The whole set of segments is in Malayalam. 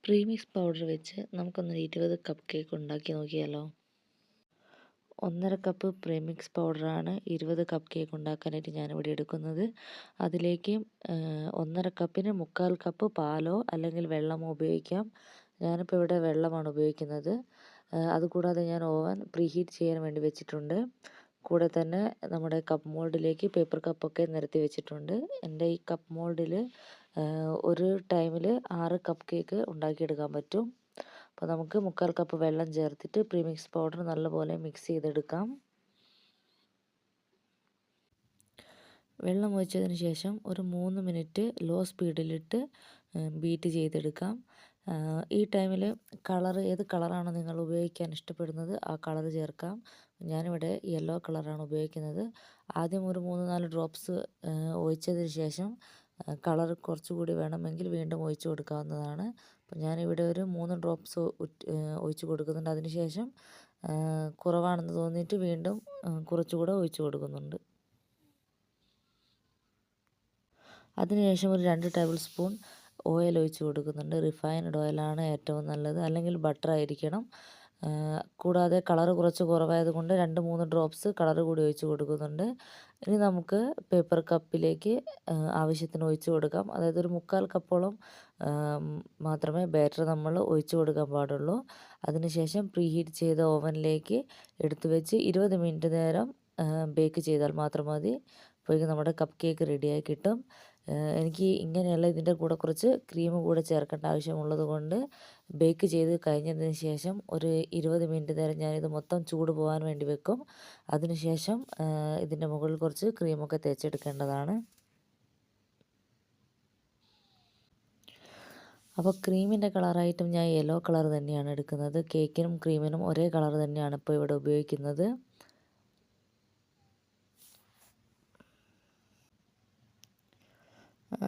പ്രീമിക്സ് പൗഡർ വെച്ച് നമുക്കൊന്ന് 20 കപ്പ് കേക്ക് ഉണ്ടാക്കി നോക്കിയാലോ? 1.5 കപ്പ് പ്രീമിക്സ് പൗഡറാണ് 20 കപ്പ് കേക്ക് ഉണ്ടാക്കാനായിട്ട് ഞാനിവിടെ എടുക്കുന്നത്. അതിലേക്ക് 1.5 കപ്പിന് 3/4 കപ്പ് പാലോ അല്ലെങ്കിൽ വെള്ളമോ ഉപയോഗിക്കാം. ഞാനിപ്പോൾ ഇവിടെ വെള്ളമാണ് ഉപയോഗിക്കുന്നത്. അതുകൂടാതെ ഞാൻ ഓവൻ പ്രീഹീറ്റ് ചെയ്യാൻ വേണ്ടി വെച്ചിട്ടുണ്ട്. കൂടെ തന്നെ നമ്മുടെ കപ്പ് മോൾഡിലേക്ക് പേപ്പർ കപ്പൊക്കെ നിരത്തി വെച്ചിട്ടുണ്ട്. എൻ്റെ ഈ കപ്പ് മോൾഡിൽ ഒരു ടൈമിൽ 6 കപ്പ് കേക്ക് ഉണ്ടാക്കിയെടുക്കാൻ പറ്റും. അപ്പോൾ നമുക്ക് 3/4 കപ്പ് വെള്ളം ചേർത്തിട്ട് പ്രീമിക്സ് പൗഡർ നല്ലപോലെ മിക്സ് ചെയ്തെടുക്കാം. വെള്ളം ഒഴിച്ചതിന് ശേഷം ഒരു 3 മിനിറ്റ് ലോ സ്പീഡിലിട്ട് ബീറ്റ് ചെയ്തെടുക്കാം. ഈ ടൈമിൽ ഏത് കളറാണ് നിങ്ങൾ ഉപയോഗിക്കാൻ ഇഷ്ടപ്പെടുന്നത് ആ കളർ ചേർക്കാം. ഞാനിവിടെ യെല്ലോ കളറാണ് ഉപയോഗിക്കുന്നത്. ആദ്യം ഒരു 3-4 ഡ്രോപ്സ് ഒഴിച്ചതിന് ശേഷം കളർ കുറച്ചുകൂടി വേണമെങ്കിൽ വീണ്ടും ഒഴിച്ചു കൊടുക്കാവുന്നതാണ്. അപ്പോൾ ഞാനിവിടെ ഒരു 3 ഡ്രോപ്സ് ഒഴിച്ചു കൊടുക്കുന്നുണ്ട്. അതിനുശേഷം കുറവാണെന്ന് തോന്നിയിട്ട് വീണ്ടും കുറച്ചുകൂടെ ഒഴിച്ചു കൊടുക്കുന്നുണ്ട്. അതിനുശേഷം ഒരു 2 ടേബിൾ സ്പൂൺ ഓയിൽ ഒഴിച്ച് കൊടുക്കുന്നുണ്ട്. റിഫൈൻഡ് ഓയിലാണ് ഏറ്റവും നല്ലത്, അല്ലെങ്കിൽ ബട്ടർ ആയിരിക്കണം. കൂടാതെ കളർ കുറച്ച് കുറവായതുകൊണ്ട് 2-3 ഡ്രോപ്സ് കളർ കൂടി ഒഴിച്ച് കൊടുക്കുന്നുണ്ട്. ഇനി നമുക്ക് പേപ്പർ കപ്പിലേക്ക് ആവശ്യത്തിന് ഒഴിച്ച് കൊടുക്കാം. അതായത് ഒരു 3/4 കപ്പോളം മാത്രമേ ബാറ്റർ നമ്മൾ ഒഴിച്ച് കൊടുക്കാൻ പാടുള്ളൂ. അതിനുശേഷം പ്രീഹീറ്റ് ചെയ്ത ഓവനിലേക്ക് എടുത്തു വെച്ച് 20 മിനിറ്റ് നേരം ബേക്ക് ചെയ്താൽ മാത്രം മതി. അപ്പോഴേക്കും നമ്മുടെ കപ്പ് കേക്ക് റെഡിയായി കിട്ടും. എനിക്ക് ഇങ്ങനെയല്ല, ഇതിൻ്റെ കൂടെ കുറച്ച് ക്രീം കൂടെ ചേർക്കേണ്ട ആവശ്യമുള്ളത് കൊണ്ട് ബേക്ക് ചെയ്ത് കഴിഞ്ഞതിന് ശേഷം ഒരു 20 മിനിറ്റ് നേരം ഞാനിത് മൊത്തം ചൂട് പോകാൻ വേണ്ടി വെക്കും. അതിനുശേഷം ഇതിൻ്റെ മുകളിൽ കുറച്ച് ക്രീമൊക്കെ തേച്ചെടുക്കേണ്ടതാണ്. അപ്പോൾ ക്രീമിൻ്റെ കളറായിട്ടും ഞാൻ യെല്ലോ കളർ തന്നെയാണ് എടുക്കുന്നത്. കേക്കിനും ക്രീമിനും ഒരേ കളർ തന്നെയാണ് ഇപ്പോൾ ഇവിടെ ഉപയോഗിക്കുന്നത്.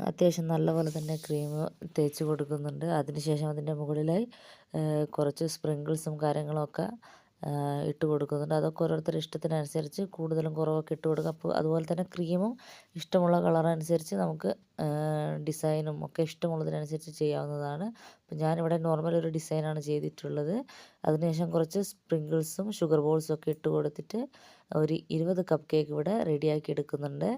അത്യാവശ്യം നല്ലപോലെ തന്നെ ക്രീം തേച്ച് കൊടുക്കുന്നുണ്ട്. അതിനുശേഷം അതിൻ്റെ മുകളിലായി കുറച്ച് സ്പ്രിങ്കിൾസും കാര്യങ്ങളൊക്കെ ഇട്ട് കൊടുക്കുന്നുണ്ട്. അതൊക്കെ ഓരോരുത്തരുടെ ഇഷ്ടത്തിനനുസരിച്ച് കൂടുതലും കുറവൊക്കെ ഇട്ട് കൊടുക്കുക. അപ്പോൾ അതുപോലെ തന്നെ ക്രീമും ഇഷ്ടമുള്ള കളറനുസരിച്ച് നമുക്ക് ഡിസൈനും ഒക്കെ ഇഷ്ടമുള്ളതിനനുസരിച്ച് ചെയ്യാവുന്നതാണ്. അപ്പോൾ ഞാനിവിടെ നോർമൽ ഒരു ഡിസൈനാണ് ചെയ്തിട്ടുള്ളത്. അതിനുശേഷം കുറച്ച് സ്പ്രിങ്കിൾസും ഷുഗർ ബോൾസും ഒക്കെ ഇട്ട് കൊടുത്തിട്ട് ഒരു 20 കപ്പ് കേക്ക് ഇവിടെ റെഡിയാക്കി എടുക്കുന്നുണ്ട്.